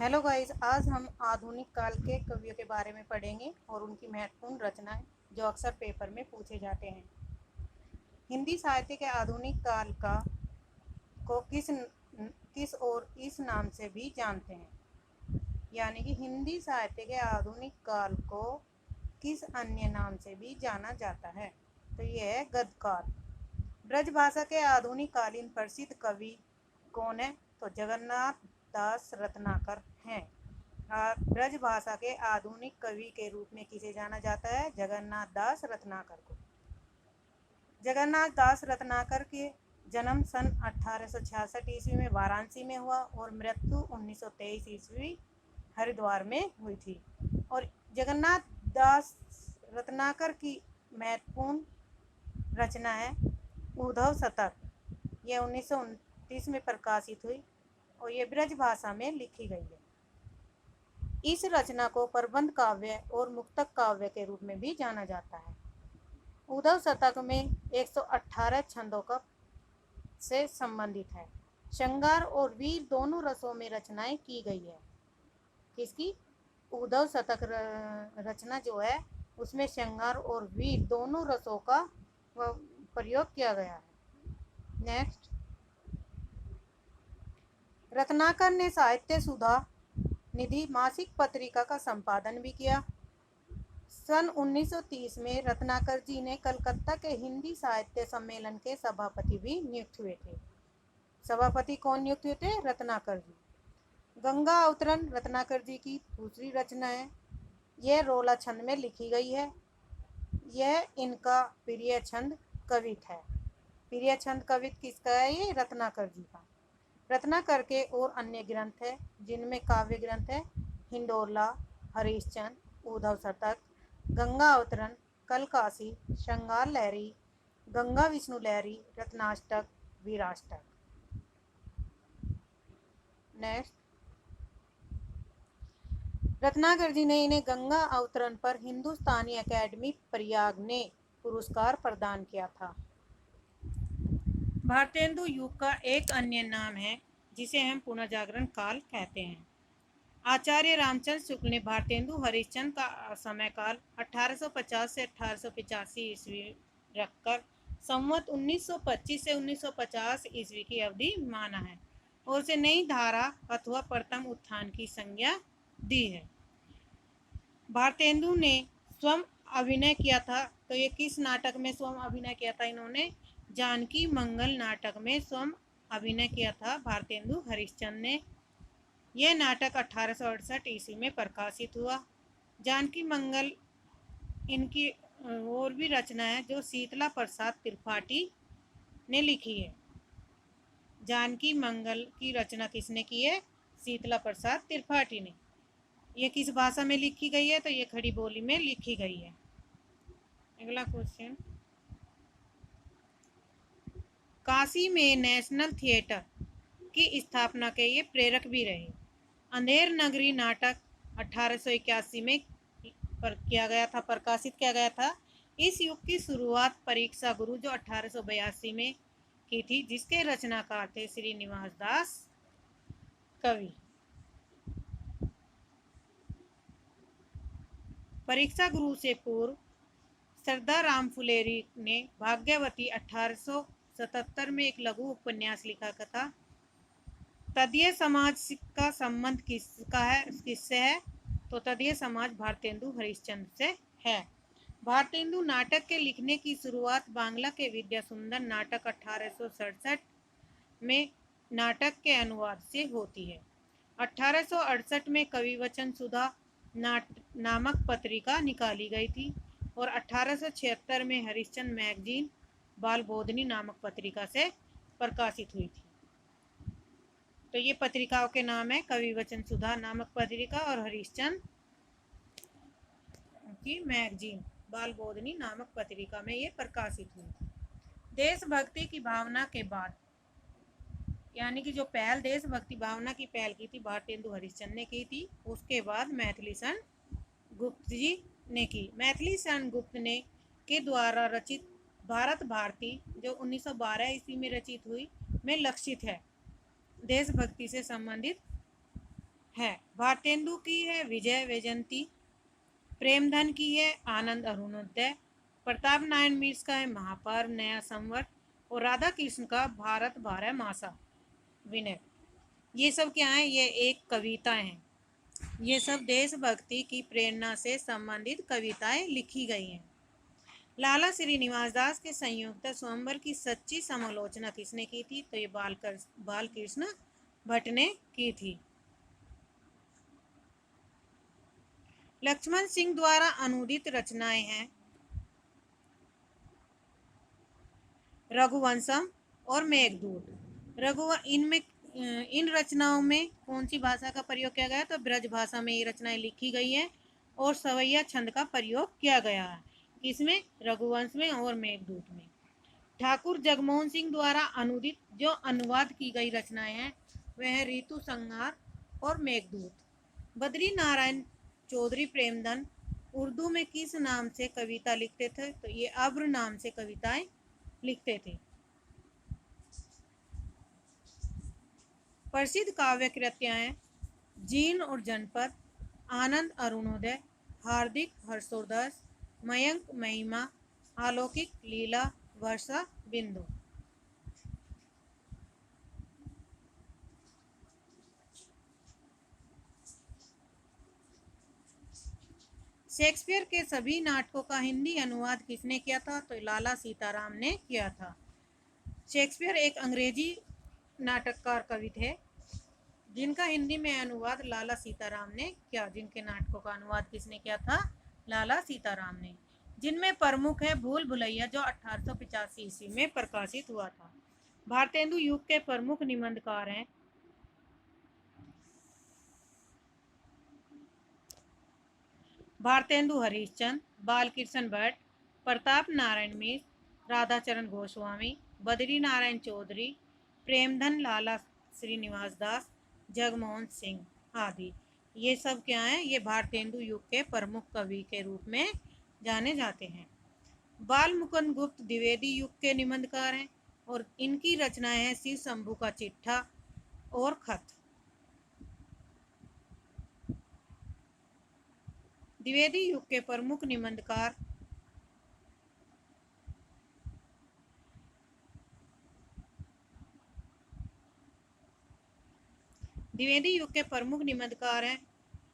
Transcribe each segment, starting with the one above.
Hello guys, आज हम आधुनिक काल के कवियों के बारे में पढ़ेंगे और उनकी महत्वपूर्ण रचनाएं जो अक्सर पेपर में पूछे जाते हैं। हिंदी साहित्य के आधुनिक काल का को किस और इस नाम से भी जानते हैं, यानी कि हिंदी साहित्य के आधुनिक काल को किस अन्य नाम से भी जाना जाता है, तो यह है गद्यकाल। ब्रज भाषा के आधुनिक कालीन प्रसिद्ध कवि कौन है? तो जगन्नाथ दास रत्नाकर हैं। ब्रज भाषा के आधुनिक कवि के रूप में किसे जाना जाता है? जगन्नाथ दास रत्नाकर को। जगन्नाथ दास रत्नाकर के जन्म सन 1866 ईस्वी में वाराणसी में हुआ और मृत्यु 1923 ईस्वी हरिद्वार में हुई थी। और जगन्नाथ दास रत्नाकर की महत्वपूर्ण रचना है उद्धव शतक। यह 1929 में प्रकाशित हुई और ये ब्रज भाषा में लिखी गई है। इस रचना को प्रबंध काव्य और मुक्तक काव्य के रूप में भी जाना जाता है। उद्धव शतक में 118 छंदों का से संबंधित है। श्रृंगार और वीर दोनों रसों में रचनाएं की गई है। किसकी? उद्धव शतक रचना जो है उसमें श्रृंगार और वीर दोनों रसों का प्रयोग किया गया है। नेक्स्ट, रत्नाकर ने साहित्य सुधा निधि मासिक पत्रिका का संपादन भी किया। सन 1930 में रत्नाकर जी ने कलकत्ता के हिंदी साहित्य सम्मेलन के सभापति भी नियुक्त हुए थे। सभापति कौन नियुक्त हुए थे? रत्नाकर जी। गंगा अवतरण रत्नाकर जी की दूसरी रचना है। यह रोला छंद में लिखी गई है। यह इनका प्रिय छंद कवित है। प्रिय छंद कवित किसका है? ये रत्नाकर जी का। रत्नाकर के और अन्य ग्रंथ है जिनमें काव्य ग्रंथ है हिंडोला, हरिश्चंद्र, उद्धव शतक, गंगा अवतरण, कलकासी, श्रृंगार लहरी, गंगा विष्णु लहरी, रत्नाष्टक, वीराष्टक। नेक्स्ट, रत्नाकर जी ने इन्हें गंगा अवतरण पर हिंदुस्तानी अकेडमी प्रयाग ने पुरस्कार प्रदान किया था। भारतेंदु युग का एक अन्य नाम है जिसे हम पुनर्जागरण काल कहते हैं। आचार्य रामचंद्र शुक्ल ने भारतेंदु हरिश्चंद्र का समय काल 1850 से 1885 ईस्वी रखकर संवत 1925 से 1950 ईस्वी की अवधि माना है और उसे नई धारा अथवा प्रथम उत्थान की संज्ञा दी है। भारतेंदु ने स्वयं अभिनय किया था, तो ये किस नाटक में स्वयं अभिनय किया था? इन्होंने जानकी मंगल नाटक में स्वयं अभिनय किया था भारतेंदु हरिश्चंद्र ने। यह नाटक 1868 ईस्वी में प्रकाशित हुआ। जानकी मंगल इनकी और भी रचना है जो शीतला प्रसाद त्रिपाठी ने लिखी है। जानकी मंगल की रचना किसने की है? शीतला प्रसाद त्रिपाठी ने। यह किस भाषा में लिखी गई है? तो ये खड़ी बोली में लिखी गई है। अगला क्वेश्चन, काशी में नेशनल थिएटर की स्थापना के ये प्रेरक भी रहे। अंधेर नगरी नाटक 1881 में किया गया था, प्रकाशित किया गया था। इस युग की शुरुआत परीक्षा गुरु जो 1882 में की थी, जिसके रचनाकार थे श्रीनिवास दास कवि। परीक्षा गुरु से पूर्व सरदार राम फुलेरी ने भाग्यवती 1877 में एक लघु उपन्यास लिखा था। तदीय समाज का संबंध किससे है? तो तदीय समाज भारतेंदु हरिश्चंद्र से है। भारतेंदु नाटक के लिखने की शुरुआत बांग्ला के विद्या सुंदर नाटक 1867 में नाटक के अनुवाद से होती है। 1868 में कवि वचन सुधा नामक पत्रिका निकाली गई थी और 1876 में हरिश्चंद्र मैगजीन बाल बोधनी नामक पत्रिका से प्रकाशित हुई थी। तो ये पत्रिकाओं के नाम है कवि वचन सुधा नामक पत्रिका और हरिश्चंद्र की मैगजीन बाल बोधनी नामक पत्रिका में ये प्रकाशित हुई। देशभक्ति की भावना के बाद, यानी कि जो पहल देशभक्ति भावना की पहल की थी भारतेंदु हरिश्चंद्र ने की थी, उसके बाद मैथिली सन गुप्त जी ने की। मैथिली सन गुप्त ने के द्वारा रचित भारत भारती जो 1912 ईस्वी में रचित हुई में लक्षित है देशभक्ति से संबंधित है। भारतेंदु की है विजय वैजयंती, प्रेमधन की है आनंद अरुणोदय, प्रताप नारायण मिश्र का है महापर्व नया संवत, और राधा कृष्ण का भारत बारह मासा विनय। ये सब क्या है? ये एक कविताएं हैं। ये सब देशभक्ति की प्रेरणा से संबंधित कविताएं लिखी गई हैं। लाला श्रीनिवास दास के संयुक्त स्वयंवर की सच्ची समालोचना किसने की थी? तो ये बाल कृष्ण भट्ट ने की थी। लक्ष्मण सिंह द्वारा अनुदित रचनाएं हैं रघुवंशम और मेघदूत। इन रचनाओं में कौन सी भाषा का प्रयोग किया गया? तो ब्रज भाषा में ये रचनाएं लिखी गई हैं और सवैया छंद का प्रयोग किया गया है। इसमें रघुवंश में और मेघदूत में। ठाकुर जगमोहन सिंह द्वारा अनुदित जो अनुवाद की गई रचनाएं हैं वह है ऋतु संहार और मेघदूत। बद्री नारायण चौधरी प्रेमधन उर्दू में किस नाम से कविता लिखते थे? तो ये अब्र नाम से कविताएं लिखते थे। प्रसिद्ध काव्य कृतियां हैं जीर्ण और जनपद, आनंद अरुणोदय, हार्दिक हर्षोदय, मयंक महिमा, अलौकिक लीला, वर्षा बिंदु। शेक्सपियर के सभी नाटकों का हिंदी अनुवाद किसने किया था? तो लाला सीताराम ने किया था। शेक्सपियर एक अंग्रेजी नाटककार कवि थे जिनका हिंदी में अनुवाद लाला सीताराम ने किया। जिनके नाटकों का अनुवाद किसने किया था? लाला सीताराम ने। जिनमें प्रमुख है भूल भुलैया जो 1885 ईस्वी में प्रकाशित हुआ था। भारतेंदु युग के प्रमुख निबंधकार हैं भारतेंदु हरिश्चंद्र, बालकृष्ण भट्ट, प्रताप नारायण मिश्र, राधाचरण गोस्वामी, बद्री नारायण चौधरी, प्रेमधन, लाला श्रीनिवास दास, जगमोहन सिंह आदि। ये सब क्या हैं? ये भारतेंदु युग के प्रमुख कवि के रूप में जाने जाते हैं। बाल मुकुंद गुप्त द्विवेदी युग के निबंधकार हैं और इनकी रचनाएं हैं शिव शंभू का चिट्ठा और खत। द्विवेदी युग के प्रमुख निबंधकार द्विवेदी युग के प्रमुख निबंधकार हैं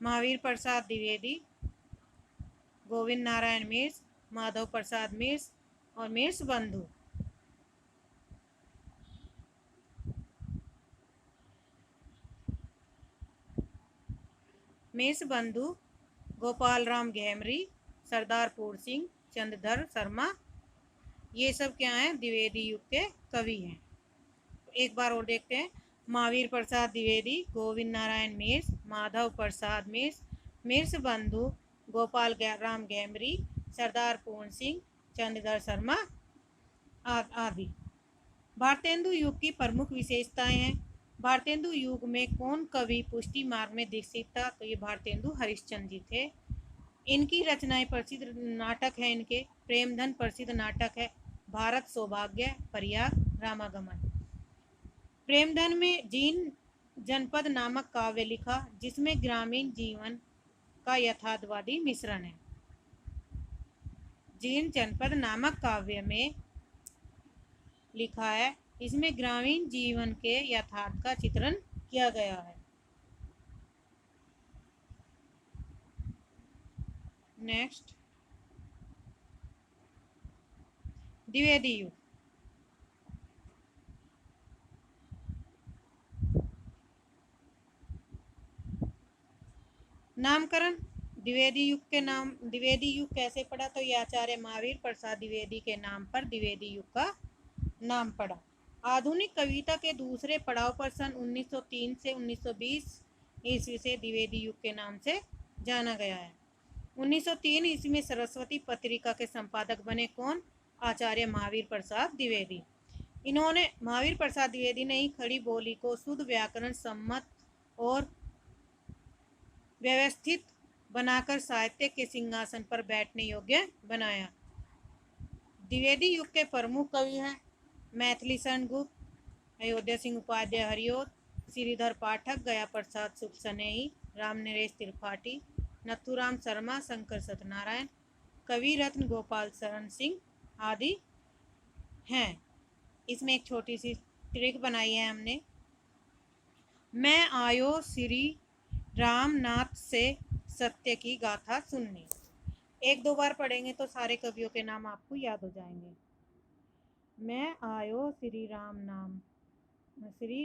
महावीर प्रसाद द्विवेदी, गोविंद नारायण मिश्र, माधव प्रसाद मिश्र और मिश्र बंधु। मिश्र बंधु गोपाल राम गहमरी, सरदारपुर सिंह, चंद्रधर शर्मा, ये सब क्या हैं? द्विवेदी युग के कवि हैं। एक बार और देखते हैं। महावीर प्रसाद द्विवेदी, गोविंद नारायण मिश्र, माधव प्रसाद मिश्र, मिश्र बंधु, गोपाल राम गहमरी, सरदार पूर्ण सिंह, चंद्रधर शर्मा आदि। भारतेंदु युग की प्रमुख विशेषताएं हैं। भारतेंदु युग में कौन कवि पुष्टि मार्ग में दीक्षित था? तो ये भारतेंदु हरिश्चंद्र जी थे। इनकी रचनाएं प्रसिद्ध नाटक है इनके प्रेमधन प्रसिद्ध नाटक है, भारत सौभाग्य, प्रयाग, रामागमन। प्रेमधन में जीर्ण जनपद नामक काव्य लिखा जिसमें ग्रामीण जीवन का यथार्थवादी मिश्रण है। जीर्ण जनपद नामक काव्य में लिखा है, इसमें ग्रामीण जीवन के यथार्थ का चित्रण किया गया है। नेक्स्ट, द्विवेदी युग। नामकरण द्विवेदी युग के नाम द्विवेदी युग कैसे पड़ा? तो ये आचार्य महावीर प्रसाद द्विवेदी के नाम पर द्विवेदी युग का नाम पड़ा। आधुनिक कविता के दूसरे पड़ाव पर सन 1903 से 1920 ईस्वी से द्विवेदी युग के नाम से जाना गया है। 1903 ईस्वी में सरस्वती पत्रिका के संपादक बने कौन? आचार्य महावीर प्रसाद द्विवेदी। इन्होंने महावीर प्रसाद द्विवेदी ने ही खड़ी बोली को शुद्ध व्याकरण सम्मत और व्यवस्थित बनाकर साहित्य के सिंहासन पर बैठने योग्य बनाया। द्विवेदी युग के प्रमुख कवि हैं मैथिली शरण गुप्त, अयोध्या सिंह उपाध्याय हरिओद, श्रीधर पाठक, गया प्रसाद सुख स्नेही, राम नरेश त्रिपाठी, नथुराम शर्मा, शंकर सत्यनारायण, कवि रत्न गोपाल शरण सिंह आदि हैं। इसमें एक छोटी सी ट्रिक बनाई है हमने। मैं आयो श्री रामनाथ से सत्य की गाथा सुनने। एक दो बार पढ़ेंगे तो सारे कवियों के नाम आपको याद हो जाएंगे। मैं आयो श्री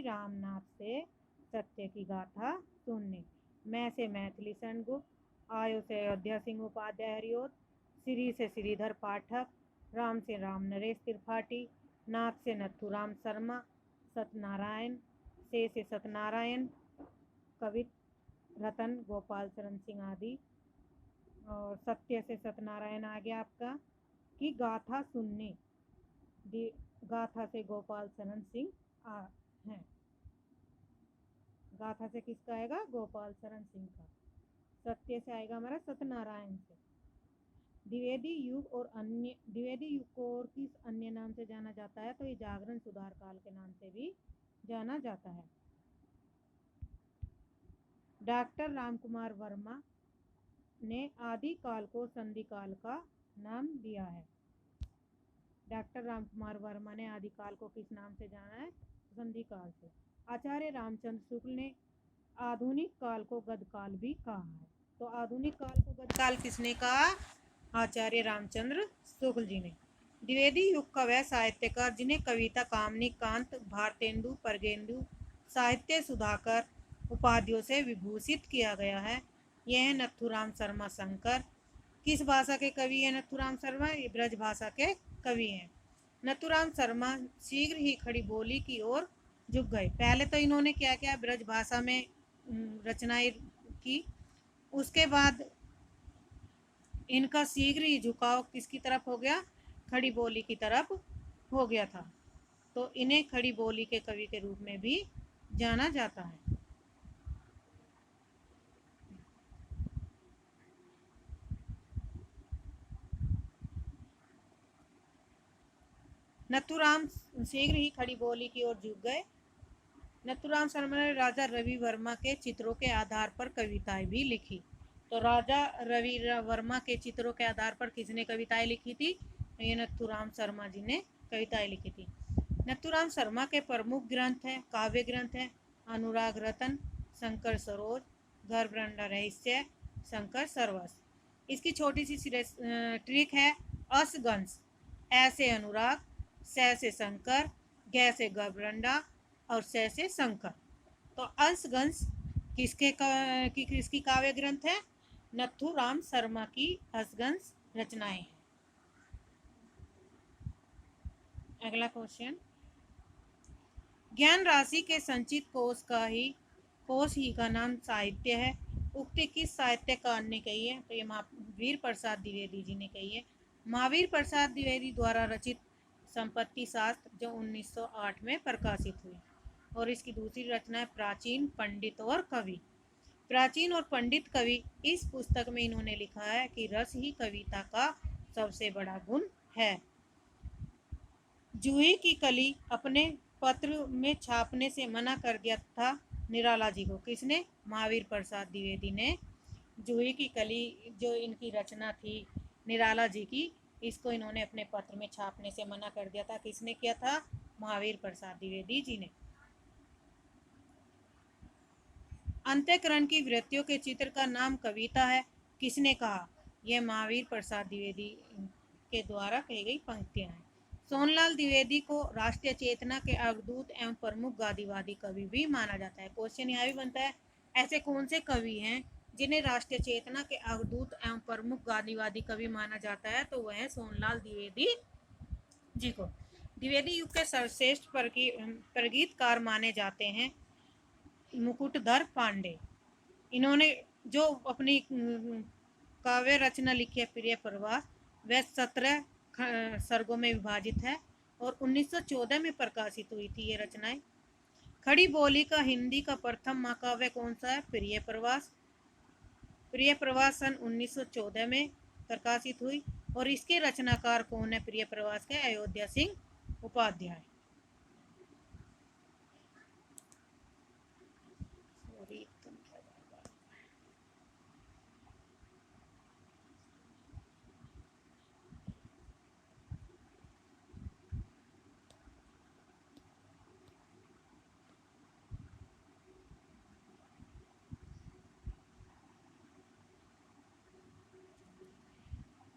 रामनाथ से सत्य की गाथा सुनने। मैं से मैथिली सेनगुप्त, आयो से अयोध्या सिंह उपाध्याय हरिओत, श्री से श्रीधर पाठक, राम से राम नरेश त्रिपाठी, नाथ से नथुराम शर्मा, सत्यनारायण से सत्यनारायण, कवि रतन गोपाल शरण सिंह आदि, और सत्य से सत्यनारायण आ गया आपका, की गाथा सुनने, गाथा से गोपाल शरण सिंह हैं। गाथा से किसका आएगा? गोपाल शरण सिंह का। सत्य से आएगा हमारा सत्यनारायण से। द्विवेदी युग को और किस अन्य नाम से जाना जाता है? तो ये जागरण सुधार काल के नाम से भी जाना जाता है। डॉक्टर रामकुमार वर्मा ने आदि काल को संधि काल का नाम दिया है। डॉक्टर रामकुमार वर्मा ने आदि काल को किस नाम से जाना है? संधि काल से। आचार्य रामचंद्र शुक्ल ने आधुनिक काल को गदकाल भी कहा है। तो आधुनिक काल को गदकाल किसने कहा? आचार्य रामचंद्र शुक्ल जी ने। द्विवेदी युग का वह साहित्यकार जिन्हें कविता कामनी कांत, भारतेंदु, परगेंदु, साहित्य सुधाकर उपाधियों से विभूषित किया गया है, यह है नथुराम शर्मा शंकर। किस भाषा के कवि हैं नथुराम शर्मा? ये ब्रज भाषा के कवि हैं। नथुराम शर्मा शीघ्र ही खड़ी बोली की ओर झुक गए। पहले तो इन्होंने क्या किया? ब्रज भाषा में रचनाएं की, उसके बाद इनका शीघ्र ही झुकाव किसकी तरफ हो गया? खड़ी बोली की तरफ हो गया था। तो इन्हें खड़ी बोली के कवि के रूप में भी जाना जाता है। नथुराम शीघ्र ही खड़ी बोली की ओर झुक गए। नथुराम शर्मा ने राजा रवि वर्मा के चित्रों के आधार पर कविताएं भी लिखी। तो राजा रवि वर्मा के चित्रों के आधार पर किसने कविताएं लिखी थी? ये नथुराम शर्मा जी ने कविताएं लिखी थी। नथुराम शर्मा के प्रमुख ग्रंथ है, काव्य ग्रंथ है, अनुराग रतन, शंकर सरोज, घर वृंदा रहस्य, शंकर सरवस। इसकी छोटी सी ट्रिक है, असगंश, ऐसे अनुराग, स से शंकर, ग से गबरंडा और स से शंकर। तो अंशगंश किसकी काव्य ग्रंथ है? नथुराम शर्मा की अंशगंश रचनाएं हैं। अगला क्वेश्चन, ज्ञान राशि के संचित कोश ही का नाम साहित्य है। उक्ति किस साहित्यकार ने कही है? तो ये महावीर प्रसाद द्विवेदी जी ने कही है। महावीर प्रसाद द्विवेदी द्वारा रचित संपत्ति शास्त्र जो 1908 में प्रकाशित हुई। और इसकी दूसरी रचना है प्राचीन पंडित और कवि। प्राचीन और पंडित कवि, इस पुस्तक में इन्होंने लिखा है कि रस ही कविता का सबसे बड़ा गुण है। जूही की कली अपने पत्र में छापने से मना कर दिया था निराला जी को। किसने? महावीर प्रसाद द्विवेदी ने जूही की कली जो इनकी रचना थी निराला जी की, इसको इन्होंने अपने पत्र में छापने से मना कर दिया था। किसने किया था? महावीर प्रसाद द्विवेदी जी ने। अंतःकरण की वृत्तियों के चित्र का नाम कविता है, किसने कहा? यह महावीर प्रसाद द्विवेदी के द्वारा कही गई पंक्तियां हैं। सोनलाल द्विवेदी को राष्ट्रीय चेतना के अवधूत एवं प्रमुख गांधीवादी कवि भी माना जाता है। क्वेश्चन यहाँ भी बनता है, ऐसे कौन से कवि हैं जिन्हें राष्ट्रीय चेतना के अवधूत एवं प्रमुख गांधीवादी कवि माना जाता है? तो वह है सोनलाल द्विवेदी जी को। द्विवेदी युग के सर्वश्रेष्ठ प्रगीतकार माने जाते हैं मुकुटधर पांडे। इन्होंने जो अपनी काव्य रचना लिखी है प्रिय प्रवास, वह 17 सर्गों में विभाजित है और 1914 में प्रकाशित हुई थी ये रचनाएं। खड़ी बोली का हिंदी का प्रथम महाकाव्य कौन सा है? प्रिय प्रवास। प्रिय प्रवास सन 1914 में प्रकाशित हुई और इसके रचनाकार कौन है प्रिय प्रवास के? अयोध्या सिंह उपाध्याय।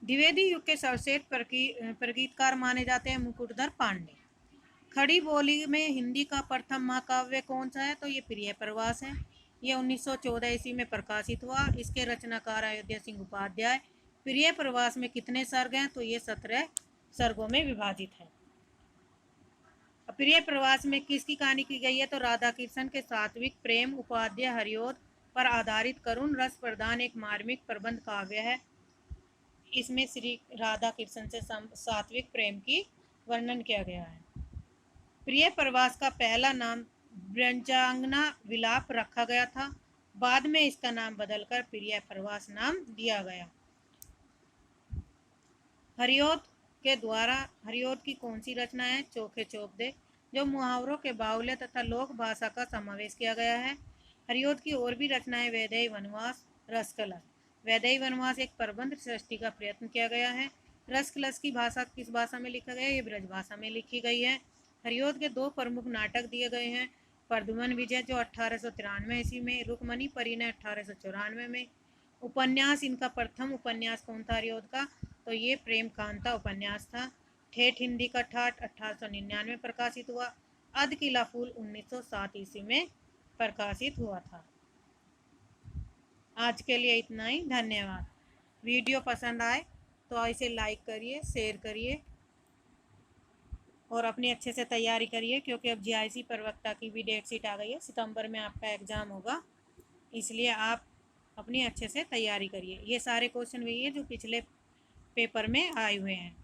द्विवेदी युग के सर्वश्रेष्ठ प्रगीतकार माने जाते हैं मुकुटधर पांडे। खड़ी बोली में हिंदी का प्रथम महाकाव्य कौन सा है? तो ये प्रिय प्रवास है। ये 1914 ईस्वी में प्रकाशित हुआ। इसके रचनाकार अयोध्या सिंह उपाध्याय। प्रिय प्रवास में कितने सर्ग हैं? तो ये 17 सर्गों में विभाजित है। प्रिय प्रवास में किसकी कहानी की गई है? तो राधा कृष्ण के सात्विक प्रेम उपाध्याय हरिओद पर आधारित करुण रस प्रधान एक मार्मिक प्रबंध काव्य है। इसमें श्री राधा कृष्ण से सात्विक प्रेम की वर्णन किया गया है। प्रिय प्रवास का पहला नाम ब्रजांगना विलाप रखा गया था। बाद में इसका नाम बदलकर प्रिय प्रवास नाम दिया गया। हरिओद के द्वारा हरिओद की कौन सी रचना है? चोखे चौपदे, जो मुहावरों के बाहुल्य तथा लोक भाषा का समावेश किया गया है। हरिओद की और भी रचनाएं वैदेही वनवास, रसकलश। वैदेही वनवास एक प्रबंध सृष्टि का प्रयत्न किया गया है। रसकलश की भाषा किस भाषा में लिखा गया है? ये ब्रज भाषा में लिखी गई है। हरिओद के 2 प्रमुख नाटक दिए गए हैं। प्रद्युमन विजय जो 1893 ईस्वी में, रुक्मणी परिणय 1894 में। उपन्यास, इनका प्रथम उपन्यास कौन था हरिओद का? तो ये प्रेम कांता उपन्यास था। ठेठ हिंदी का ठाठ 1899 में प्रकाशित हुआ। अध किला फूल 1907 ईस्वी में प्रकाशित हुआ था। आज के लिए इतना ही, धन्यवाद। वीडियो पसंद आए तो इसे लाइक करिए, शेयर करिए और अपनी अच्छे से तैयारी करिए, क्योंकि अब जीआईसी प्रवक्ता की भी डेट शीट आ गई है। सितंबर में आपका एग्ज़ाम होगा, इसलिए आप अपनी अच्छे से तैयारी करिए। ये सारे क्वेश्चन वही है जो पिछले पेपर में आए हुए हैं।